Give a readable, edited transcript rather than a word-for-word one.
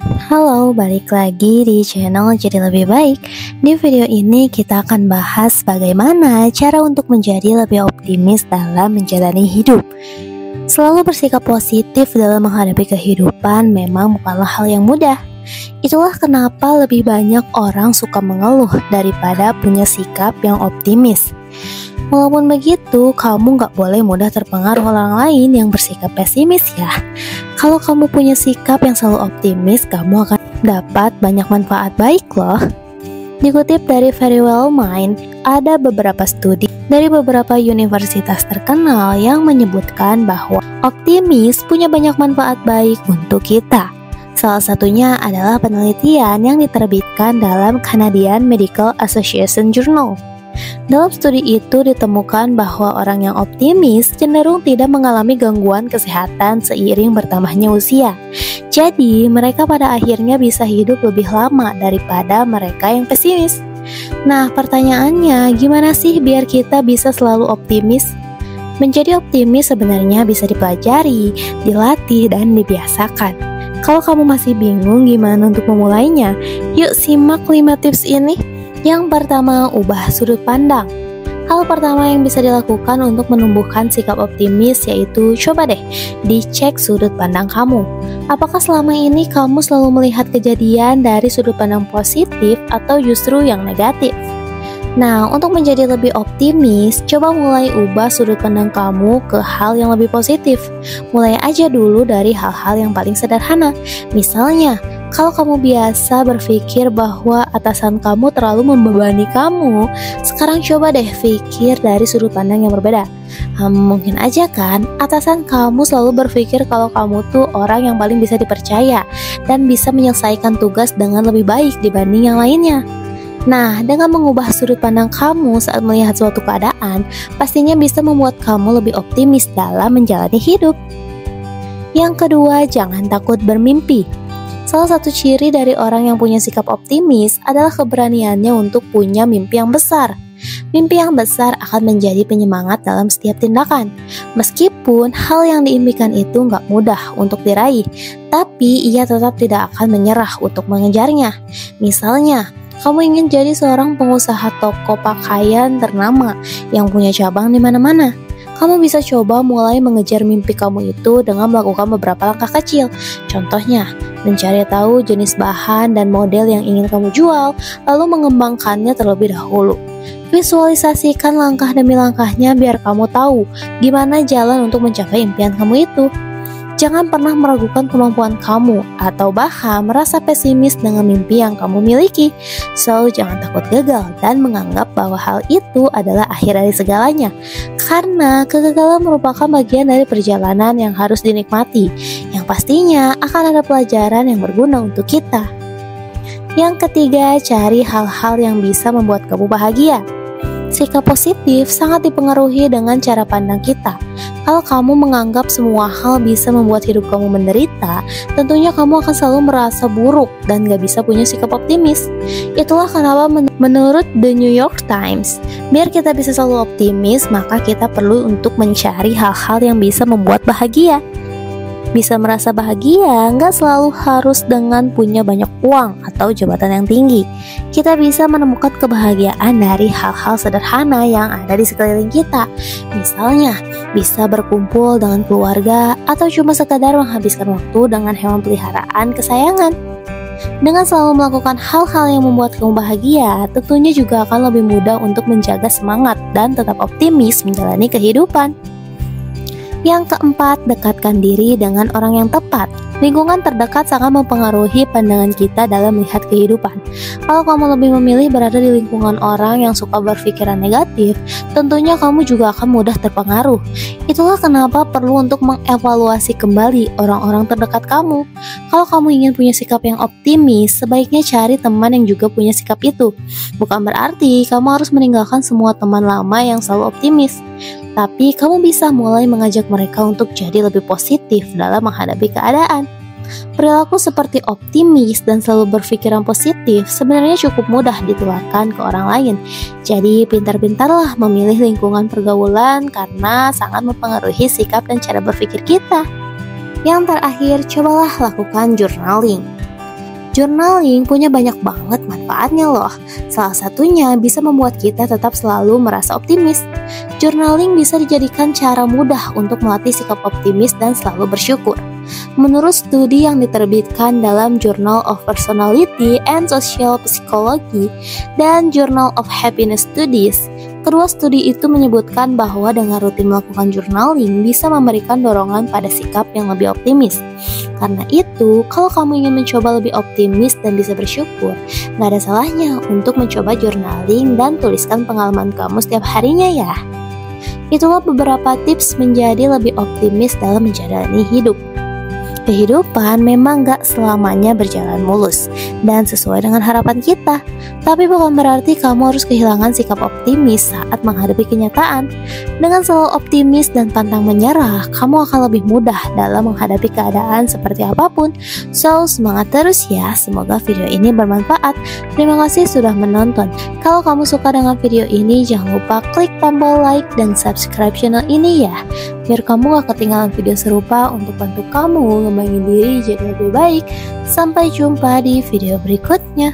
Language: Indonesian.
Halo, balik lagi di channel Jadi Lebih Baik. Di video ini kita akan bahas bagaimana cara untuk menjadi lebih optimis dalam menjalani hidup. Selalu bersikap positif dalam menghadapi kehidupan memang bukanlah hal yang mudah. Itulah kenapa lebih banyak orang suka mengeluh daripada punya sikap yang optimis. Walaupun begitu, kamu gak boleh mudah terpengaruh orang lain yang bersikap pesimis ya. Kalau kamu punya sikap yang selalu optimis, kamu akan dapat banyak manfaat baik loh. Dikutip dari Very Well Mind, ada beberapa studi dari beberapa universitas terkenal yang menyebutkan bahwa optimis punya banyak manfaat baik untuk kita. Salah satunya adalah penelitian yang diterbitkan dalam Canadian Medical Association Journal. Dalam studi itu ditemukan bahwa orang yang optimis cenderung tidak mengalami gangguan kesehatan seiring bertambahnya usia. Jadi, mereka pada akhirnya bisa hidup lebih lama daripada mereka yang pesimis. Nah, pertanyaannya, gimana sih biar kita bisa selalu optimis? Menjadi optimis sebenarnya bisa dipelajari, dilatih, dan dibiasakan. Kalau kamu masih bingung gimana untuk memulainya, yuk simak 5 tips ini. Yang pertama, ubah sudut pandang. Hal pertama yang bisa dilakukan untuk menumbuhkan sikap optimis yaitu coba deh dicek sudut pandang kamu. Apakah selama ini kamu selalu melihat kejadian dari sudut pandang positif atau justru yang negatif? Nah, untuk menjadi lebih optimis, coba mulai ubah sudut pandang kamu ke hal yang lebih positif. Mulai aja dulu dari hal-hal yang paling sederhana. Misalnya, kalau kamu biasa berpikir bahwa atasan kamu terlalu membebani kamu, sekarang coba deh pikir dari sudut pandang yang berbeda. Mungkin aja kan, atasan kamu selalu berpikir kalau kamu tuh orang yang paling bisa dipercaya dan bisa menyelesaikan tugas dengan lebih baik dibanding yang lainnya. Nah, dengan mengubah sudut pandang kamu saat melihat suatu keadaan, pastinya bisa membuat kamu lebih optimis dalam menjalani hidup. Yang kedua, jangan takut bermimpi. Salah satu ciri dari orang yang punya sikap optimis adalah keberaniannya untuk punya mimpi yang besar. Mimpi yang besar akan menjadi penyemangat dalam setiap tindakan. Meskipun hal yang diimpikan itu nggak mudah untuk diraih, tapi ia tetap tidak akan menyerah untuk mengejarnya. Misalnya, kamu ingin jadi seorang pengusaha toko pakaian ternama yang punya cabang di mana-mana. Kamu bisa coba mulai mengejar mimpi kamu itu dengan melakukan beberapa langkah kecil. Contohnya, mencari tahu jenis bahan dan model yang ingin kamu jual, lalu mengembangkannya terlebih dahulu. Visualisasikan langkah demi langkahnya biar kamu tahu gimana jalan untuk mencapai impian kamu itu. Jangan pernah meragukan kemampuan kamu atau bahkan merasa pesimis dengan mimpi yang kamu miliki. So, jangan takut gagal dan menganggap bahwa hal itu adalah akhir dari segalanya. Karena kegagalan merupakan bagian dari perjalanan yang harus dinikmati, yang pastinya akan ada pelajaran yang berguna untuk kita. Yang ketiga, cari hal-hal yang bisa membuat kamu bahagia. Sikap positif sangat dipengaruhi dengan cara pandang kita. Kalau kamu menganggap semua hal bisa membuat hidup kamu menderita, tentunya kamu akan selalu merasa buruk dan gak bisa punya sikap optimis. Itulah kenapa menurut The New York Times, biar kita bisa selalu optimis, maka kita perlu untuk mencari hal-hal yang bisa membuat bahagia. Bisa merasa bahagia nggak selalu harus dengan punya banyak uang atau jabatan yang tinggi. Kita bisa menemukan kebahagiaan dari hal-hal sederhana yang ada di sekeliling kita. Misalnya, bisa berkumpul dengan keluarga atau cuma sekadar menghabiskan waktu dengan hewan peliharaan kesayangan. Dengan selalu melakukan hal-hal yang membuat kamu bahagia, tentunya juga akan lebih mudah untuk menjaga semangat dan tetap optimis menjalani kehidupan. Yang keempat, dekatkan diri dengan orang yang tepat. Lingkungan terdekat sangat mempengaruhi pandangan kita dalam melihat kehidupan. Kalau kamu lebih memilih berada di lingkungan orang yang suka berpikiran negatif, tentunya kamu juga akan mudah terpengaruh. Itulah kenapa perlu untuk mengevaluasi kembali orang-orang terdekat kamu. Kalau kamu ingin punya sikap yang optimis, sebaiknya cari teman yang juga punya sikap itu. Bukan berarti kamu harus meninggalkan semua teman lama yang selalu optimis. Tapi kamu bisa mulai mengajak mereka untuk jadi lebih positif dalam menghadapi keadaan. Perilaku seperti optimis dan selalu berpikiran positif sebenarnya cukup mudah ditularkan ke orang lain. Jadi pintar-pintarlah memilih lingkungan pergaulan karena sangat mempengaruhi sikap dan cara berpikir kita. Yang terakhir, cobalah lakukan journaling. Journaling punya banyak banget manfaatnya loh. Salah satunya bisa membuat kita tetap selalu merasa optimis. Journaling bisa dijadikan cara mudah untuk melatih sikap optimis dan selalu bersyukur. Menurut studi yang diterbitkan dalam Journal of Personality and Social Psychology dan Journal of Happiness Studies, kedua studi itu menyebutkan bahwa dengan rutin melakukan journaling bisa memberikan dorongan pada sikap yang lebih optimis. Karena itu, kalau kamu ingin mencoba lebih optimis dan bisa bersyukur, nggak ada salahnya untuk mencoba journaling dan tuliskan pengalaman kamu setiap harinya ya. Itulah beberapa tips menjadi lebih optimis dalam menjalani hidup. Kehidupan memang gak selamanya berjalan mulus dan sesuai dengan harapan kita. Tapi bukan berarti kamu harus kehilangan sikap optimis saat menghadapi kenyataan. Dengan selalu optimis dan pantang menyerah, kamu akan lebih mudah dalam menghadapi keadaan seperti apapun. So, semangat terus ya. Semoga video ini bermanfaat. Terima kasih sudah menonton. Kalau kamu suka dengan video ini, jangan lupa klik tombol like dan subscribe channel ini ya, biar kamu gak ketinggalan video serupa untuk bantu kamu ngembangin diri jadi lebih baik. Sampai jumpa di video berikutnya.